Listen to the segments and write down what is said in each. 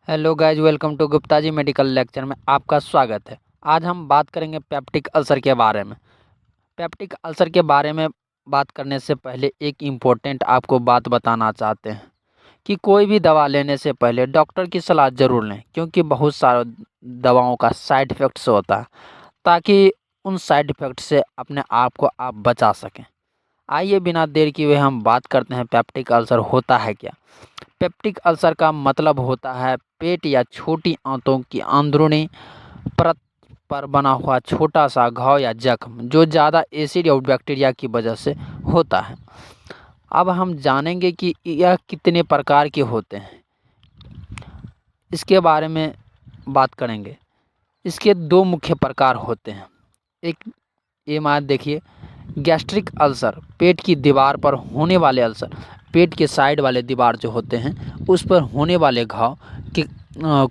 Hello guys, welcome to Gupta ji medical lecture में आपका स्वागत है। आज हम बात करेंगे पेप्टिक अल्सर के बारे में। पेप्टिक अल्सर के बारे में बात करने से पहले एक इम्पोर्टेंट आपको बात बताना चाहते हैं कि कोई भी दवा लेने से पहले डॉक्टर की सलाह ज़रूर लें, क्योंकि बहुत सारे दवाओं का साइड इफ़ेक्ट्स होता है, ताकि उन साइड इफ़ेक्ट से अपने आप को आप बचा सकें। आइए बिना देर किए हुए हम बात करते हैं पेप्टिक अल्सर होता है क्या। पेप्टिक अल्सर का मतलब होता है पेट या छोटी आंतों की अंदरूनी परत पर बना हुआ छोटा सा घाव या जख्म, जो ज़्यादा एसिड या बैक्टीरिया की वजह से होता है। अब हम जानेंगे कि यह कितने प्रकार के होते हैं, इसके बारे में बात करेंगे। इसके दो मुख्य प्रकार होते हैं। एक ये मान देखिए, गैस्ट्रिक अल्सर, पेट की दीवार पर होने वाले अल्सर, पेट के साइड वाले दीवार जो होते हैं उस पर होने वाले घाव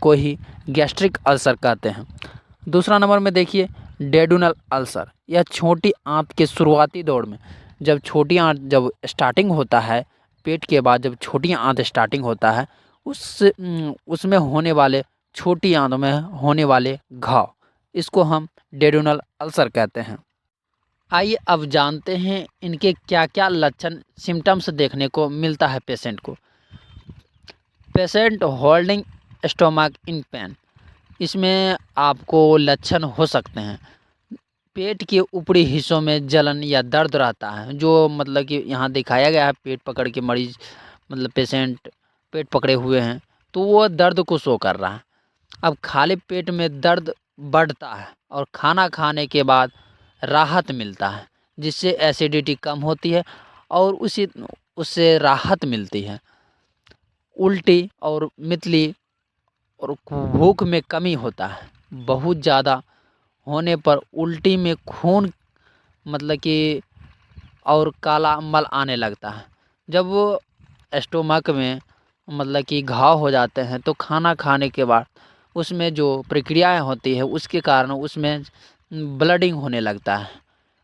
को ही गैस्ट्रिक अल्सर कहते हैं। दूसरा नंबर में देखिए, डेडुनल अल्सर। यह छोटी आंत के शुरुआती दौर में, जब छोटी आंत जब स्टार्टिंग होता है, पेट के बाद जब छोटी आंत स्टार्टिंग होता है उसमें होने वाले छोटी आंत में होने वाले घाव, इसको हम डेडुनल अल्सर कहते हैं। आइए अब जानते हैं इनके क्या क्या लक्षण सिम्टम्स देखने को मिलता है पेशेंट को। पेशेंट होल्डिंग स्टोमक इन पेन, इसमें आपको लक्षण हो सकते हैं पेट के ऊपरी हिस्सों में जलन या दर्द रहता है, जो मतलब कि यहाँ दिखाया गया है पेट पकड़ के मरीज, मतलब पेशेंट पेट पकड़े हुए हैं तो वो दर्द को शो कर रहा है। अब खाली पेट में दर्द बढ़ता है और खाना खाने के बाद राहत मिलता है, जिससे एसिडिटी कम होती है और उससे राहत मिलती है। उल्टी और मितली और भूख में कमी होता है। बहुत ज़्यादा होने पर उल्टी में खून, मतलब कि और काला मल आने लगता है। जब वो स्टोमक में मतलब कि घाव हो जाते हैं तो खाना खाने के बाद उसमें जो प्रक्रियाएं होती है उसके कारण उसमें ब्लडिंग होने लगता है।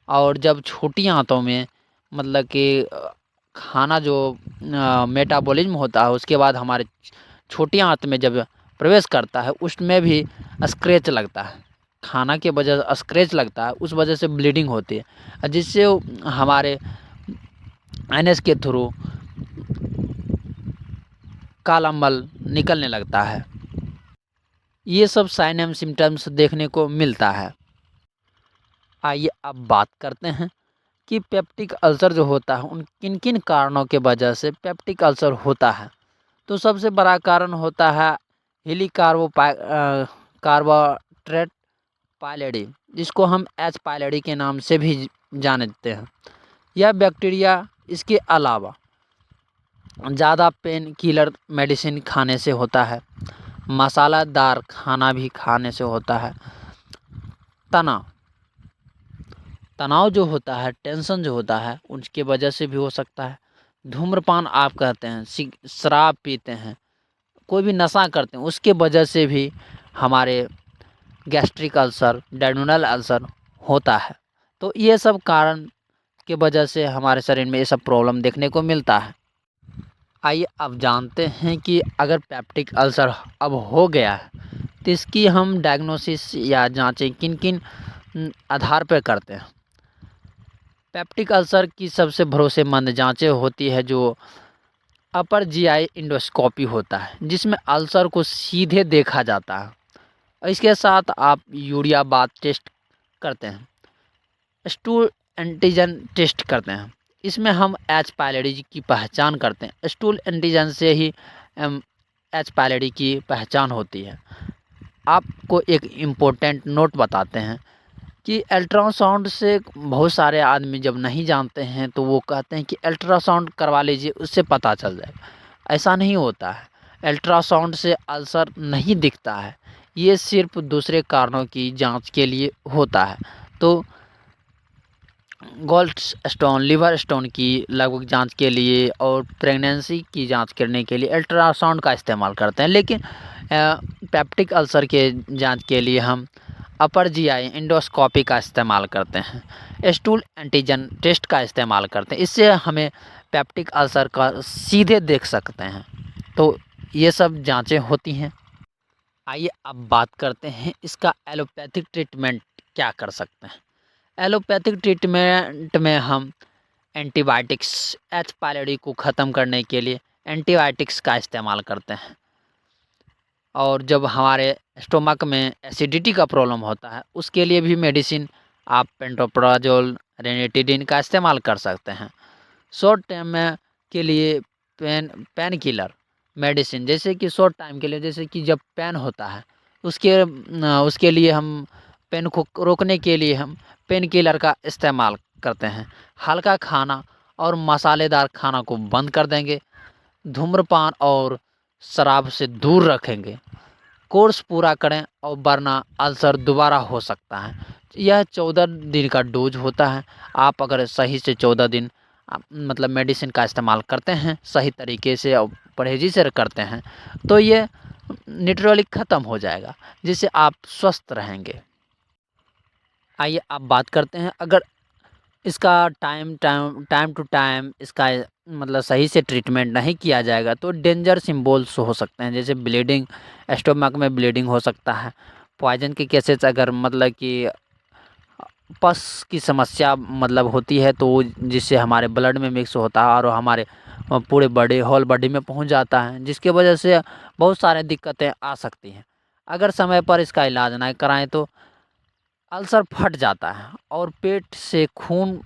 और जब छोटी आंतों में मतलब कि खाना जो मेटाबॉलिज्म होता है उसके बाद हमारे छोटी आंत में जब प्रवेश करता है उसमें भी स्क्रैच लगता है। खाना के वजह से स्क्रैच लगता है, उस वजह से ब्लीडिंग होती है, जिससे हमारे एनएस के थ्रू काला मल निकलने लगता है। ये सब साइन एंड सिम्टम्स देखने को मिलता है। आइए अब बात करते हैं कि पेप्टिक अल्सर जो होता है उन किन किन कारणों के वजह से पेप्टिक अल्सर होता है। तो सबसे बड़ा कारण होता है कार्बोट्रेट पायलिडी, जिसको हम एच पायलिडी के नाम से भी जानते हैं। यह बैक्टीरिया इसके अलावा ज़्यादा पेन किलर मेडिसिन खाने से होता है, मसालेदार खाना भी खाने से होता है, तनाव जो होता है, टेंशन जो होता है उसके वजह से भी हो सकता है। धूम्रपान आप कहते हैं, शराब पीते हैं, कोई भी नशा करते हैं, उसके वजह से भी हमारे गैस्ट्रिक अल्सर, डेडुनल अल्सर होता है। तो ये सब कारण की वजह से हमारे शरीर में ये सब प्रॉब्लम देखने को मिलता है। आइए अब जानते हैं कि अगर पेप्टिक अल्सर अब हो गया है तो इसकी हम डायग्नोसिस या जांचें किन किन आधार पर करते हैं। पेप्टिक अल्सर की सबसे भरोसेमंद जांचें होती है जो अपर जीआई इंडोस्कोपी होता है, जिसमें अल्सर को सीधे देखा जाता है। इसके साथ आप यूरिया बाथ टेस्ट करते हैं, स्टूल एंटीजन टेस्ट करते हैं। इसमें हम एच पायलिडी की पहचान करते हैं। स्टूल एंटीजन से ही एच पायलिडी की पहचान होती है। आपको एक इम्पोर्टेंट नोट बताते हैं कि अल्ट्रासाउंड से बहुत सारे आदमी जब नहीं जानते हैं तो वो कहते हैं कि अल्ट्रासाउंड करवा लीजिए, उससे पता चल जाएगा। ऐसा नहीं होता है, अल्ट्रासाउंड से अल्सर नहीं दिखता है, ये सिर्फ दूसरे कारणों की जांच के लिए होता है। तो गॉल स्टोन, लिवर स्टोन की लगभग जांच के लिए और प्रेगनेंसी की जांच करने के लिए अल्ट्रासाउंड का इस्तेमाल करते हैं, लेकिन पेप्टिक अल्सर के जांच के लिए हम अपर जीआई इंडोस्कोपी का इस्तेमाल करते हैं, स्टूल एंटीजन टेस्ट का इस्तेमाल करते हैं। इससे हमें पेप्टिक अल्सर का सीधे देख सकते हैं। तो ये सब जांचें होती हैं। आइए अब बात करते हैं इसका एलोपैथिक ट्रीटमेंट क्या कर सकते हैं। एलोपैथिक ट्रीटमेंट में हम एंटीबायोटिक्स एच पायलोरी को ख़त्म करने के लिए एंटीबायोटिक्स का इस्तेमाल करते हैं। और जब हमारे स्टोमक में एसिडिटी का प्रॉब्लम होता है उसके लिए भी मेडिसिन आप पेंटोप्राजोल रेनिटिडिन का इस्तेमाल कर सकते हैं। शॉर्ट टाइम में के लिए पेन किलर मेडिसिन, जैसे कि शॉर्ट टाइम के लिए, जैसे कि जब पेन होता है उसके लिए हम पेन को रोकने के लिए हम पेन किलर का इस्तेमाल करते हैं। हल्का खाना और मसालेदार खाना को बंद कर देंगे। धूम्रपान और शराब से दूर रखेंगे। कोर्स पूरा करें और वरना अल्सर दोबारा हो सकता है। यह 14 दिन का डोज होता है। आप अगर सही से 14 दिन मतलब मेडिसिन का इस्तेमाल करते हैं सही तरीके से और परहेजी से करते हैं तो ये नेचुरली ख़त्म हो जाएगा, जिससे आप स्वस्थ रहेंगे। आइए अब बात करते हैं, अगर इसका टाइम टू टाइम इसका मतलब सही से ट्रीटमेंट नहीं किया जाएगा तो डेंजर सिम्बल्स हो सकते हैं, जैसे ब्लीडिंग, स्टोमक में ब्लीडिंग हो सकता है। पॉइजन के केसेस अगर मतलब कि पस की समस्या मतलब होती है तो जिससे हमारे ब्लड में मिक्स होता है और हमारे पूरे बॉडी होल बॉडी में पहुंच जाता है, जिसकी वजह से बहुत सारी दिक्कतें आ सकती हैं। अगर समय पर इसका इलाज ना कराएं तो अल्सर फट जाता है और पेट से खून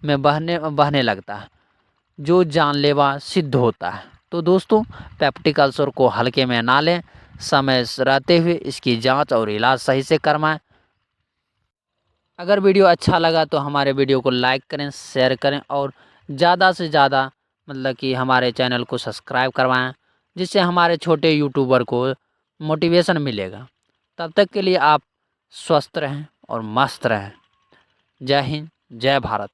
में बहने लगता है, जो जानलेवा सिद्ध होता है। तो दोस्तों, पेप्टिक अल्सर को हल्के में ना लें, समय से रहते हुए इसकी जांच और इलाज सही से करवाएं। अगर वीडियो अच्छा लगा तो हमारे वीडियो को लाइक करें, शेयर करें और ज़्यादा से ज़्यादा मतलब कि हमारे चैनल को सब्सक्राइब करवाएं, जिससे हमारे छोटे यूट्यूबर को मोटिवेशन मिलेगा। तब तक के लिए आप स्वस्थ रहें और मस्त रहें। जय हिंद, जय भारत।